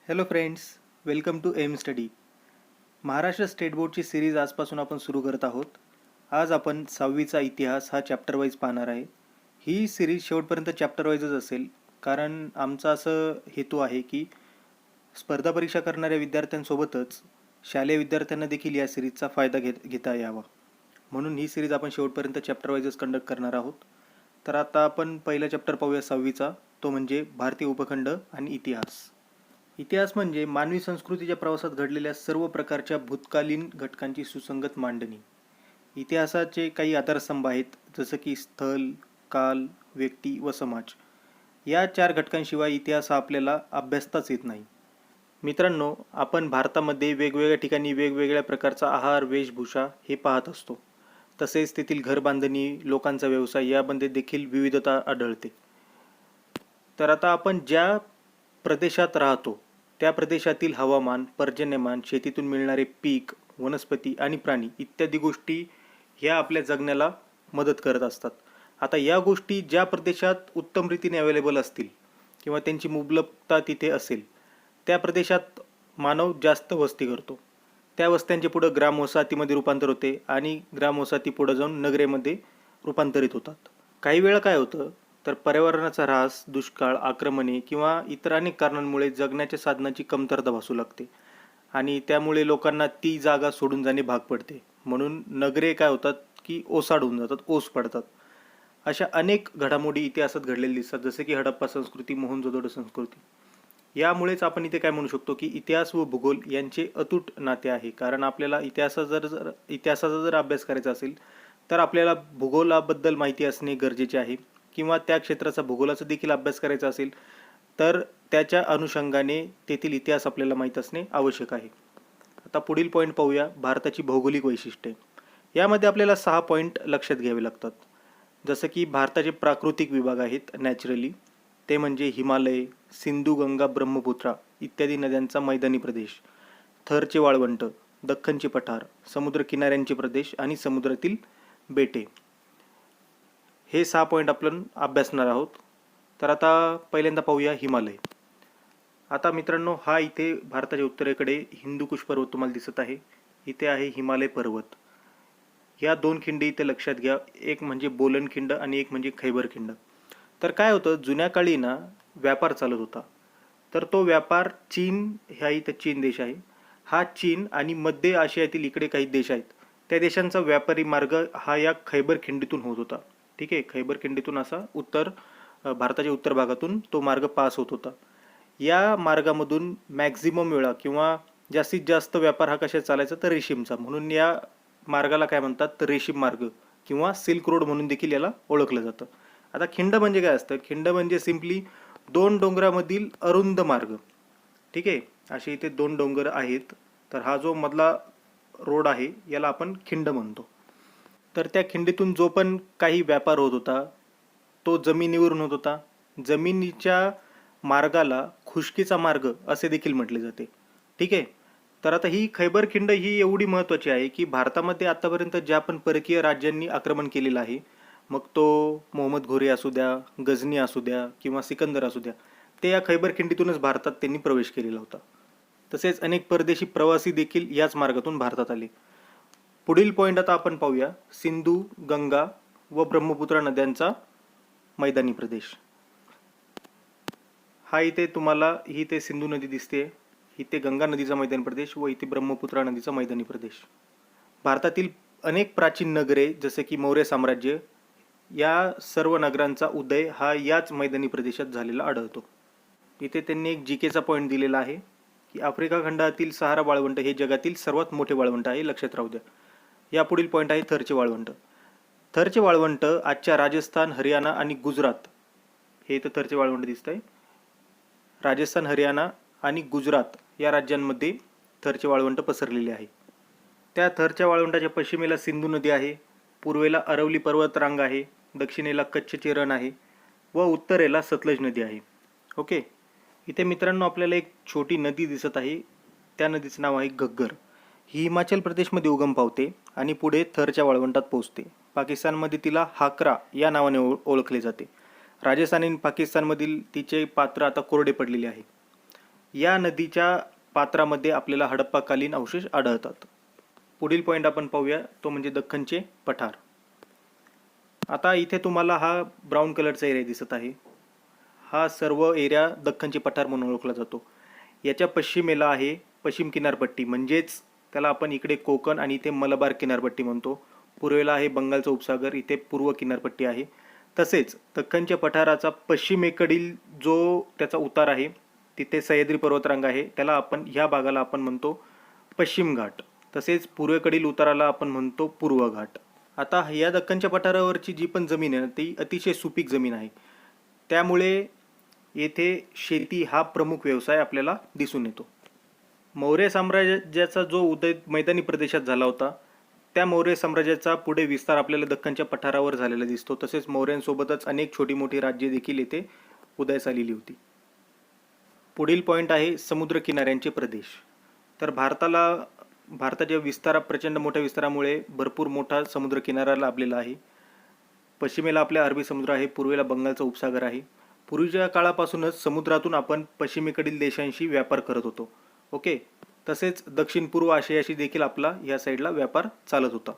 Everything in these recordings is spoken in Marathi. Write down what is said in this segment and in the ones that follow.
Hello friends, welcome to M study. Maharashtra state बोर्डची सिरीज आजपासून आपण सुरू करत आहोत. आज आपण 6वीचा इतिहास हा चॅप्टर वाईज पाहणार आहे. ही सिरीज शेवटपर्यंत चॅप्टर वाईजच असेल, कारण आमचा असं हेतू आहे की स्पर्धा परीक्षा करणाऱ्या विद्यार्थ्यांसोबतच शालेय विद्यार्थ्यांना देखील या सिरीजचा फायदा घेता यावा. म्हणून ही सिरीज आपण शेवटपर्यंत चॅप्टर वाईजच कंडक्ट करणार आहोत. तर आता आपण पहिला चॅप्टर पाहूया 6वीचा, तो म्हणजे भारतीय उपखंड आणि इतिहास. इतिहास म्हणजे मानवी संस्कृतीच्या प्रवासात घडलेल्या सर्व प्रकारच्या भूतकालीन घटकांची सुसंगत मांडणी. इतिहासाचे काही आधारस्तंभ आहेत, जसं की स्थल, काल, व्यक्ती व समाज. या 4 घटकांशिवाय इतिहास हा आपल्याला अभ्यासताच येत नाही. मित्रांनो, आपण भारतामध्ये वेगवेगळ्या ठिकाणी वेगवेगळ्या प्रकारचा आहार, वेशभूषा हे पाहत असतो. तसेच तेथील घरबांधणी, लोकांचा व्यवसाय यामध्ये देखील विविधता आढळते. तर आता आपण ज्या प्रदेशात राहतो त्या प्रदेशातील हवामान, पर्जन्यमान, शेतीतून मिळणारे पीक, वनस्पती आणि प्राणी इत्यादी गोष्टी ह्या आपल्या जगण्याला मदत करत असतात. आता या गोष्टी ज्या प्रदेशात उत्तम रीतीने अवेलेबल असतील किंवा त्यांची मुबलकता तिथे असेल, त्या प्रदेशात मानव जास्त वस्ती करतो. त्या वस्त्यांचे पुढं ग्रामवसाहतीमध्ये रूपांतर होते आणि ग्रामवसाहती पुढं जाऊन नगरेमध्ये रूपांतरित होतात. काही वेळा काय होतं, तर पर्यावरणाचा ऱ्हास, दुष्काळ, आक्रमणे किंवा इतर अनेक कारणांमुळे जगण्याच्या साधनाची कमतरता भासू लागते आणि त्यामुळे लोकांना ती जागा सोडून जाणे भाग पडते. म्हणून नगरे काय होतात की ओसाड होऊन जातात, ओस पडतात. अशा अनेक घडामोडी इतिहासात घडलेल्या दिसतात, जसे की हडप्पा संस्कृती, मोहनजोदडो संस्कृती. यामुळेच आपण इथे काय म्हणू शकतो की इतिहास व भूगोल यांचे अतूट नाते आहे. कारण आपल्याला इतिहासाचा जर अभ्यास करायचा असेल तर आपल्याला भूगोलाबद्दल माहिती असणे गरजेचे आहे, किंवा त्या क्षेत्राचा भूगोलाचा देखील अभ्यास करायचा असेल तर त्याच्या अनुषंगाने तेथील इतिहास आपल्याला माहीत असणे आवश्यक आहे. आता पुढील पॉईंट पाहूया, भारताची भौगोलिक वैशिष्ट्ये. यामध्ये आपल्याला 6 पॉईंट लक्षात घ्यावे लागतात. जसं की भारताचे प्राकृतिक विभाग आहेत नॅचरली, ते म्हणजे हिमालय, सिंधू, गंगा, ब्रह्मपुत्रा इत्यादी नद्यांचा मैदानी प्रदेश, थरचे वाळवंट, दख्खनचे पठार, समुद्र किनाऱ्यांचे प्रदेश आणि समुद्रातील बेटे. हे 6 पॉईंट आपण अभ्यासणार आहोत. तर आता पहिल्यांदा पाहूया हिमालय. आता मित्रांनो, हा इथे भारताच्या उत्तरेकडे हिंदुकुश पर्वत तुम्हाला दिसत आहे. इथे आहे हिमालय पर्वत. या 2 खिंडी इथे लक्षात घ्या, एक म्हणजे बोलन खिंड आणि एक म्हणजे खैबर खिंड. तर काय होतं, जुन्या काळी ना व्यापार चालत होता. तर तो व्यापार चीन, ह्या इथं चीन देश आहे, हा चीन आणि मध्य आशियातील इकडे काही देश आहेत, त्या देशांचा व्यापारी मार्ग हा या खैबर खिंडीतून होत होता. ठीक आहे, खैबर खिंडीतून असा भारताच्या उत्तर भागातून तो मार्ग पास होत होता. या मार्गामधून मॅक्झिमम वेळा किंवा जास्तीत जास्त व्यापार हा कशा चालायचा, तर रेशीमचा. म्हणून या मार्गाला काय म्हणतात, तर रेशीम मार्ग किंवा सिल्क रोड म्हणून देखील याला ओळखलं जातं. आता खिंड म्हणजे काय असतं, खिंड म्हणजे सिम्पली 2 डोंगरामधील अरुंद मार्ग. ठीक आहे, असे इथे 2 डोंगर आहेत, तर हा जो मधला रोड आहे याला आपण खिंड म्हणतो. तर त्या खिंडीतून जो पण काही व्यापार होत होता तो जमिनीवरून होत होता. जमिनीच्या मार्गाला खुष्कीचा मार्ग असे देखील म्हटले जाते. ठीक आहे, तर आता ही खैबर खिंड ही एवढी महत्त्वाची आहे की भारतामध्ये आतापर्यंत ज्या पण परकीय राज्यांनी आक्रमण केलेलं आहे, मग तो मोहम्मद घोरी असू द्या, गझनी असू द्या किंवा सिकंदर असू द्या, ते या खैबर खिंडीतूनच भारतात त्यांनी प्रवेश केलेला होता. तसेच अनेक परदेशी प्रवासी देखील याच मार्गातून भारतात आले. पुढील पॉईंट आता आपण पाहूया, सिंधू, गंगा व ब्रह्मपुत्रा नद्यांचा मैदानी प्रदेश. हा इथे तुम्हाला ही इथे सिंधू नदी दिसते, इथे गंगा नदीचा मैदानी प्रदेश व इथे ब्रह्मपुत्रा नदीचा मैदानी प्रदेश. भारतातील अनेक प्राचीन नगरे जसे की मौर्य साम्राज्य, या सर्व नगरांचा उदय हा याच मैदानी प्रदेशात झालेला आढळतो. इथे त्यांनी एक जीकेचा पॉईंट दिलेला आहे की आफ्रिका खंडातील सहारा वाळवंट हे जगातील सर्वात मोठे वाळवंट आहे, लक्षात राहू द्या. या पुढील पॉईंट आहे थरचे वाळवंट. थरचे वाळवंट आजच्या राजस्थान, हरियाणा आणि गुजरात, हे इथं थरचे वाळवंट दिसत आहे. राजस्थान, हरियाणा आणि गुजरात या राज्यांमध्ये थरचे वाळवंट पसरलेले आहे. त्या थरच्या वाळवंटाच्या पश्चिमेला सिंधू नदी आहे, पूर्वेला अरवली पर्वतरांग आहे, दक्षिणेला कच्छचे रण आहे व उत्तरेला सतलज नदी आहे. ओके, इथे मित्रांनो आपल्याला एक छोटी नदी दिसत आहे, त्या नदीचं नाव आहे घग्गर. ही हिमाचल प्रदेशमध्ये उगम पावते आणि पुढे थरच्या वाळवंटात पोहोचते. पाकिस्तानमध्ये तिला हाकरा या नावाने ओळखले जाते. राजस्थान आणि पाकिस्तानमधील तिचे पात्र आता कोरडे पडलेले आहे. या नदीच्या पात्रामध्ये आपल्याला हडप्पाकालीन अवशेष आढळतात. पुढील पॉईंट आपण पाहूया, तो म्हणजे दख्खनचे पठार. आता इथे तुम्हाला हा ब्राऊन कलरचा एरिया दिसत आहे. हा सर्व एरिया दख्खनचे पठार म्हणून ओळखला जातो. याच्या पश्चिमेला आहे पश्चिम किनारपट्टी, म्हणजेच त्याला आपण इकडे कोकण आणि इथे मलबार किनारपट्टी म्हणतो. पूर्वेला आहे बंगालचा उपसागर, इथे पूर्व किनारपट्टी आहे. तसेच दख्खनच्या पठाराचा पश्चिमेकडील जो त्याचा उतार आहे तिथे सह्याद्री पर्वतरांग आहे, त्याला आपण ह्या भागाला आपण म्हणतो पश्चिम घाट. तसेच पूर्वेकडील उताराला आपण म्हणतो पूर्व घाट. आता या दख्खनच्या पठारावरची जी पण जमीन आहे ती अतिशय सुपीक जमीन आहे. त्यामुळे येथे शेती हा प्रमुख व्यवसाय आपल्याला दिसून येतो. मौर्य साम्राज्याचा जो उदय मैदानी प्रदेशात झाला होता, त्या मौर्य साम्राज्याचा पुढे विस्तार आपल्याला दख्खनच्या पठारावर झालेला दिसतो. तसेच मौर्यांसोबतच अनेक छोटी मोठी राज्ये देखील येथे उदयास आलेली होती. पुढील पॉईंट आहे समुद्रकिनाऱ्यांचे प्रदेश. तर भारताच्या प्रचंड मोठ्या विस्तारामुळे भरपूर मोठा समुद्रकिनारा लाभलेला आहे. पश्चिमेला आपल्या अरबी समुद्र आहे, पूर्वेला बंगालचा उपसागर आहे. पूर्वीच्या काळापासूनच समुद्रातून आपण पश्चिमेकडील देशांशी व्यापार करत होतो. ओके. तसेच दक्षिण पूर्व आशियाशी देखील आपला या साईडला व्यापार चालत होता.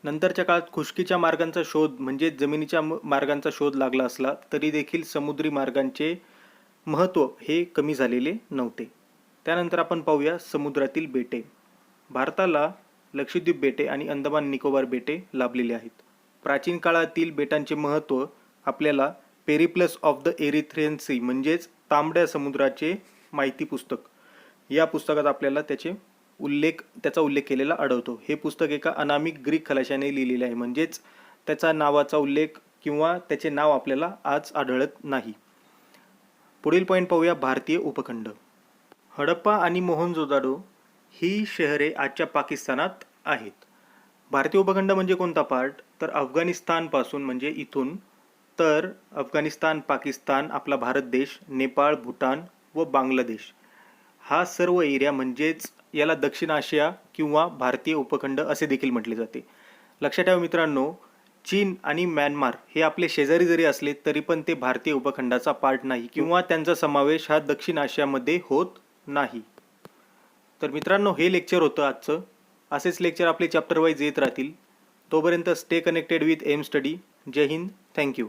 नंतरच्या काळात खुष्कीच्या मार्गांचा शोध म्हणजे जमिनीच्या मार्गांचा शोध लागला असला तरी देखील समुद्री मार्गांचे महत्त्व हे कमी झालेले नव्हते. त्यानंतर आपण पाहूया समुद्रातील बेटे. भारताला लक्षद्वीप बेटे आणि अंदमान निकोबार बेटे लाभलेले आहेत. प्राचीन काळातील बेटांचे महत्त्व आपल्याला Periplus of the Erythraean Sea म्हणजेच तांबड्या समुद्राचे माहिती पुस्तक, या पुस्तकात आपल्याला त्याचा उल्लेख केलेला आढळतो. हे पुस्तक एका अनामिक ग्रीक खलाशाने लिहिलेले आहे, म्हणजेच त्याचा नावाचा उल्लेख किंवा त्याचे नाव आपल्याला आज आढळत नाही. पुढील पॉईंट पाहूया भारतीय उपखंड. हडप्पा आणि मोहनजोदाडो ही शहरे आजच्या पाकिस्तानात आहेत. भारतीय उपखंड म्हणजे कोणता पार्ट? तर अफगाणिस्तानपासून म्हणजे इथून तर अफगाणिस्तान, पाकिस्तान, आपला भारत देश, नेपाळ, भूटान व बांगलादेश हा सर्व एरिया म्हणजेच याला दक्षिण आशिया किंवा भारतीय उपखंड असे देखील म्हटले जाते. लक्षात ठेवा मित्रांनो, चीन आणि म्यानमार हे आपले शेजारी जरी असले तरी पण ते भारतीय उपखंडाचा पार्ट नाही किंवा त्यांचा समावेश हा दक्षिण आशियामध्ये होत नाही. तर मित्रांनो, हे लेक्चर होतं आजचं. असेच लेक्चर आपले चॅप्टर वाईज येत राहतील. तोपर्यंत stay connected with M study. जय हिंद. थँक्यू.